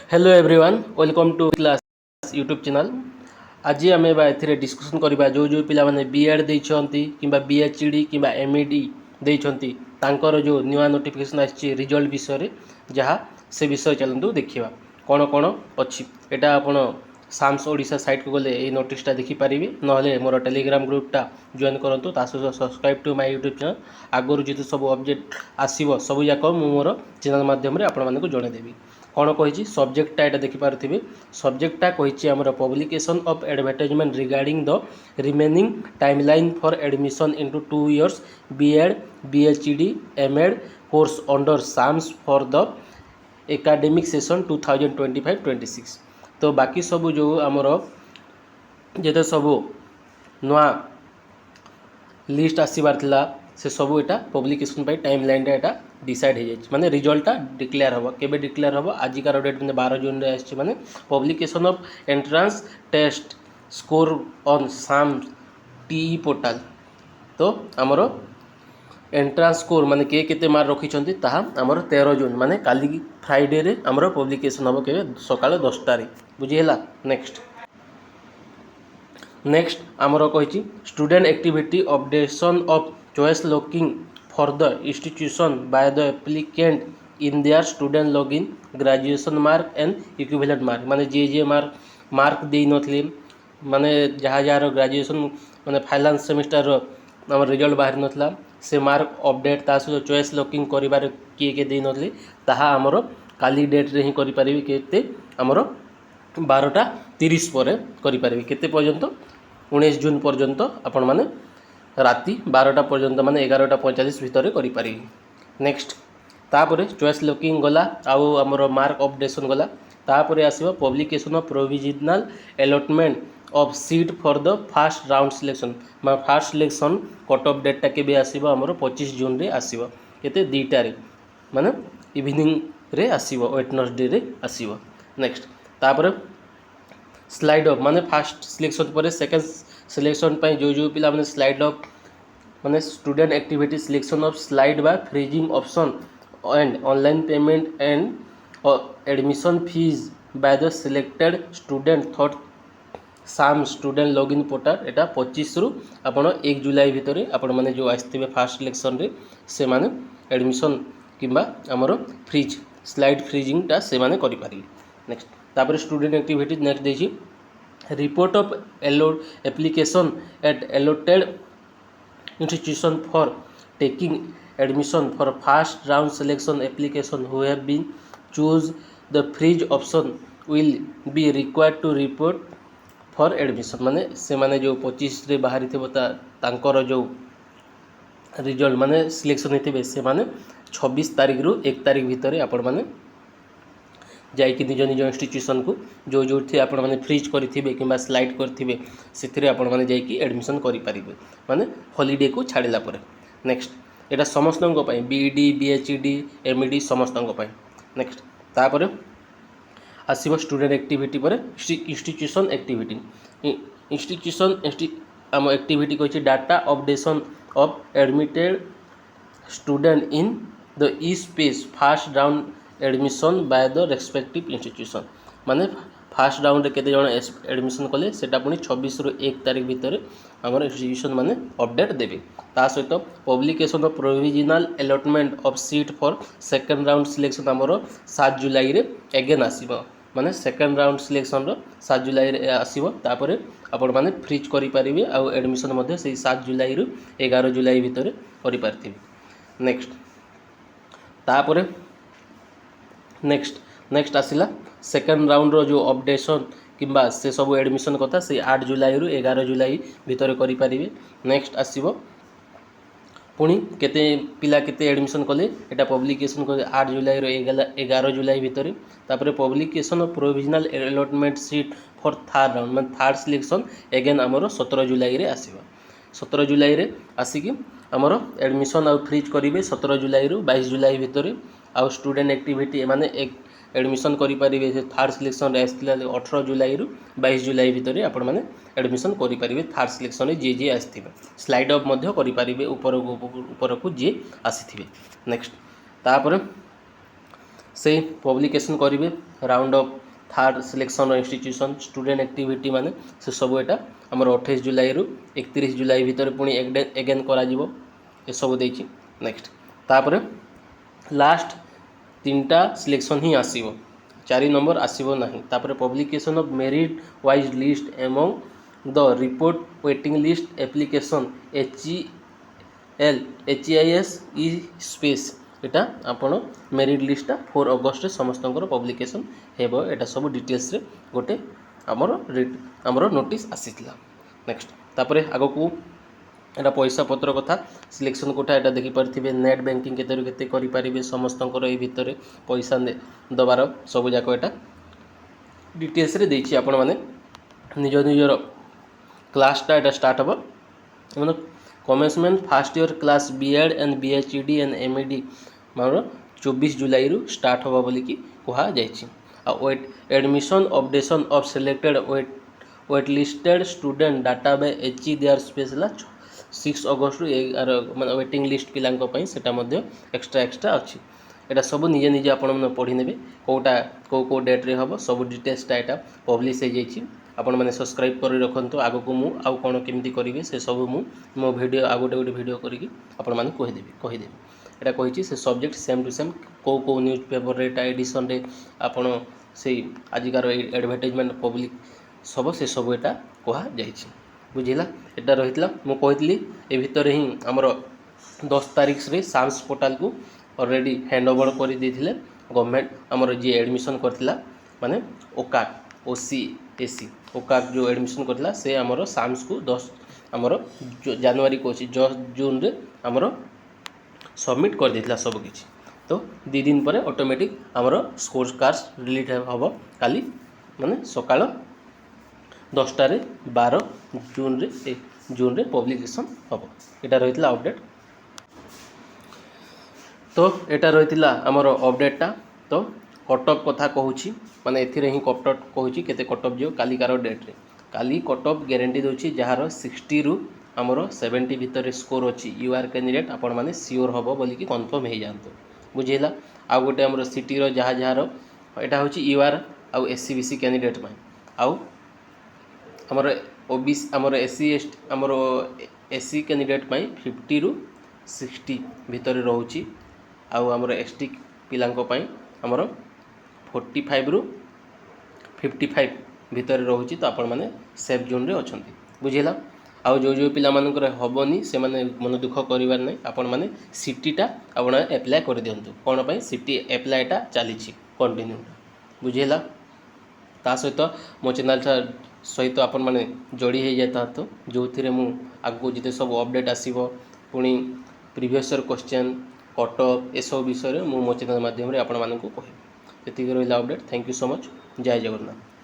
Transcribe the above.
Hello everyone welcome to class YouTube channel. आज आम ए discussion करवा जो जो पिला माने बीएड देइछंती किंबा बीएचडी किंबा एमईडी देइछंती तांकर जो नुआ नोटिफिकेशन आछि रिजल्ट विषय रे जहाँ से विषय चलतु देखा कौन कौन अच्छी एटा आपण साम्स ओडिशा साइट को गले ये नोटिसटा देखिपारे ना मोर टेलीग्राम ग्रुपटा जॉइन करूँ ता सहित subscribe to my YouTube channel Aaguri जो सब अपडेट आसो सबूक मोर चैनल मध्यम आपण जनईदेवी। कौन कही सब्जेक्टा यहाँ देखिपे सब्जेक्टा कही आमर publication of advertisement regarding the remaining timeline for admission into 2 years BEd BHD MEd course under SAMS for the academic session 2025-26। तो बाकी सब जो आमर जिते सब नुआ लिस्ट आसबार थिला से सब एटा पब्लिकेशन पाई टाइम लाइन एटा डिसाइड हो जाए माने रिजल्टा डिक्लेयर हम केबे डिक्लेयर हम आजिकार डेट में 12 जून रे आछि माने publication of entrance test score on SAMS TE portal. तो आमर एंट्रांस स्कोर माने के केते मार्क रखिछंती ताहा आमर 13 जून माने काली फ्राइडे रे आमर पब्लिकेशन हम के सकाळ 10 टा रे बुझी हैला। नेक्स्ट आमर कही student activity updation of choice locking for the institution by the applicant in their student login graduation mark and equivalent mark माने जे मार्क दे नथले माने जहाँ जहाँ ग्रेजुएशन माने फाइनाल सेमिस्टर आम रिजल्ट बाहरी नथला से मार्क अपडेट ता सहित चॉइस लॉकिंग करिबार किए के दे नथले ताहा आमर काली डेट रे ही करि परिबे केते आमर 12:30 पर करि परिबे केते पर्यंत 19 जून पर्यंत आपण माने राति 12टा पर्यंत माने 11:45 भितर करि परिबे। नेक्स्ट तापरे चॉइस लॉकिंग गला आउ आमर मार्क अपडेशन गला तापरे आसीबो publication of provisional allotment of seat for the first round selection मा first selection cut off data के भी आसीबो आमर 25 जून रे आसीबो केते 2टा रे माने इवनिंग रे आसीबो वेडनेसडे रे आसीबो। नेक्स्ट तापरे स्लाइड अप माने फर्स्ट सिलेक्शन पर सेकंड सिलेक्शन पाई जो जो पिला माने स्लाइड अप माने student activity selection of slide बा freezing option and online payment and admission fees by the selected student through SAMS student login portal एटा 25 रु आपण 1 जुलाई भितर आपण माने जो आस्थिबे फर्स्ट सिलेक्शन रे से माने एडमिशन किंबा हमरो फ्रीज स्लाइड फ्रीजिंग टा से माने करि पारि। नेक्स्ट तापर स्टूडेंट एक्टिविटी नेक्स्ट देछि report of application at allotted institution for taking admission for first round selection application who have been choose the freeze option will be required to report for admission माने से माने जो 25 रे बाहरी थे तांकर जो रिजल्ट माने सिलेक्शन होते से माने 26 तारीख रु 1 तारीख भितर आपण माने जाइए निज निज इंस्टीट्यूशन को जो जो थी आपण माने फ्रीज करिथिबे किंबा स्लाइड करिथिबे सेथिरे आपण माने जाइए एडमिशन करि परिबे माने हॉलिडे को छाड़िला परे। नेक्स्ट एटा समस्तन पई बीडी बीएचडी एमईडी समस्तन पई। नेक्स्ट तापर आसीबो स्टूडेंट एक्टिविटी पर इंस्टीट्यूशन एक्टिविटी आम एक्टिविटी कहि data updation of admitted student in the E space first round admission by the respective institution माने फर्स्ट राउंड केते जण एडमिशन कले सेटा पुनी 26 रु 1 तारीख भितर हमर इंस्टीट्यूशन माने अपडेट देबे ता सहित publication of provisional allotment of seat for second round selection हमर 7 जुलाई रे अगेन आसीबो माने सेकंड राउंड सिलेक्शन रो 7 जुलाई रे आसीबो तापरे आपण माने फ्रीज करि परिबे आ एडमिशन मध्ये से 7 जुलाई रु 11 जुलाई भितर करि परथिबे। नेक्स्ट तापरे नेक्स्ट आसिला सेकंड राउंड रो जो अपडेशन किंबा से सब एडमिशन कथा से 8 जुलाई रु 11 जुलाई भितर करि परिबे। नेक्स्ट आसीबो पुणी केते पिला केते एडमिशन कले एटा पब्लिकेशन को 8 जुलाई रो 11 जुलाई भितर तापरे publication of provisional allotment seat for third round माने थर्ड सिलेक्शन अगेन हमरो 17 जुलाई रे आसीबो 17 जुलाई रे आसिकी हमरो एडमिशन आ फ्रीज करिवे 17 जुलाई रु 22 जुलाई भितर आ स्टूडेंट एक्टिविटी माने एक एडमिशन करि परिबे से थर्ड सिलेक्शन रे आस्थिला 18 जुलाई रु 22 जुलाई भितर आपण माने एडमिशन करि परिबे थर्ड सिलेक्शन रे जे आस्थिबे स्लाइड अप मध्य करि परिबे ऊपर को जे आसीथिबे। नेक्स्ट तापर से पब्लिकेशन करेंगे round of third selection institution student activity माने से सब एटा आमर 28 जुलाई रु 31 जुलाई भितर पुणी एगेन करा जीवो ए सब देछि नेक्स्ट तापर लास्ट 3टा सिलेक्शन ही आसीबो 4 नंबर आसीबो नाही तापर publication of merit wise list among the report waiting list application HEIS E space एटा आपण मेरिट लिस्टा 4 अगस्त समस्त पब्लिकेशन हेबो एटा सब डिटेल्स रे गोटे आमर नोटिस आसीथिला नेक्स्ट तापर आगो को एटा पैसा पत्र कथा सिलेक्शन कोटा एटा देखि परथिबे नेट बैंकिंग केते केते करि परिबे समस्तंकर ए भितरे पैसा दबार सब जाको एटा डिटेल्स रे देछि आपण माने निज निजर क्लासटा एटा स्टार्ट हबो माने commencement first year class BEd and बीएचईडी एंड एमईडी मानो 24 जुलाई रु स्टार्ट हबो बोली कि कहा जायछि आ admission updation of selected wait listed student data बे एचई देयर स्पेशल 6 अगस्त रु माने वेटिंग लिस्ट पिलांक पई सेटा मध्ये एक्स्ट्रा अछि एटा सब निजे निजे आपण मन पढि नेबे कोटा को डेट रे हबो सब डिटेल्स टा एटा पब्लिश हे जायछि आपण माने सब्सक्राइब करि रखंतो आगो को मु आउ कोन केमती करिवे से सब मु मो वीडियो आ गोटे वीडियो करिकि आपण माने कहि देबी एटा कहिछि से सब्जेक्ट सेम टू सेम को न्यूज पेपर रे एडिशन रे आपण से आजिकार एडवर्टाइजमेंट पब्लिक सब से सब एटा कहा जायछि बुझिला एटा रहितला मु कहितली ए भितर ही हमर 10 तारिख रे साम्स पोर्टल को ऑलरेडी हैंड ओवर कर देथिले गवर्नमेंट हमर जे एडमिशन करथिला माने ओकाक ओसीएसी ओकाक जो एडमिशन करथिला से हमर साम्स को 10 हमर जनवरी को 10 जून रे हमर सबमिट कर देथिला सब किछि तो 2 दिन पर ऑटोमेटिक हमर स्कोर कार्ड रिलीज हबो काली माने सकाळ 10टा रे 12 जून रे पब्लिकेशन हबो एटा रहितला अपडेट तो एटा रहितला हमर अपडेटटा तो कटअप कथा कहूची माने एथिरे ही कटअप कहूची केते कटअप जो काली कार डेट रे काली कटअप गारंटी दोची जहार 60 रु हमर 70 भितर स्कोर अछि यू आर कैंडिडेट आपण माने सियोर हबो बोली कि कंफर्म हे जानतो बुझिला आ गोटे हमर सिटी रो जहार एटा होची यू आर आ एससीबीसी कैंडिडेट माय आ हमर ओबीसी हमर एससी एसटी हमर एससी कैंडिडेट माय 50 रु 60 भितर रहउची आ हमर एसटी पिलांको पई हमर 45 रु 55 भितर रहउची तो आपण माने सेफ जोन रे अछंती बुझिला आ जो पिला मानकर हबनी से माने मन दुख करिवार नै आपण माने सिटीटा आपण अप्लाई कर दियंतु कोन पई सिटी अप्लाईटा चलीछि कंटिन्यू बुझिला ता सहित मो चैनल सहित आपण माने जोड़ी हे जाता तो जो थिरे मु आगो जिते सब अपडेट आसीबो पुनी प्रीवियस ईयर क्वेश्चन कटअप ए सब विषय मो चैनल माध्यम रे आपण मानकु कहबी एतिक रहिला update thank you so much जय जगन्नाथ।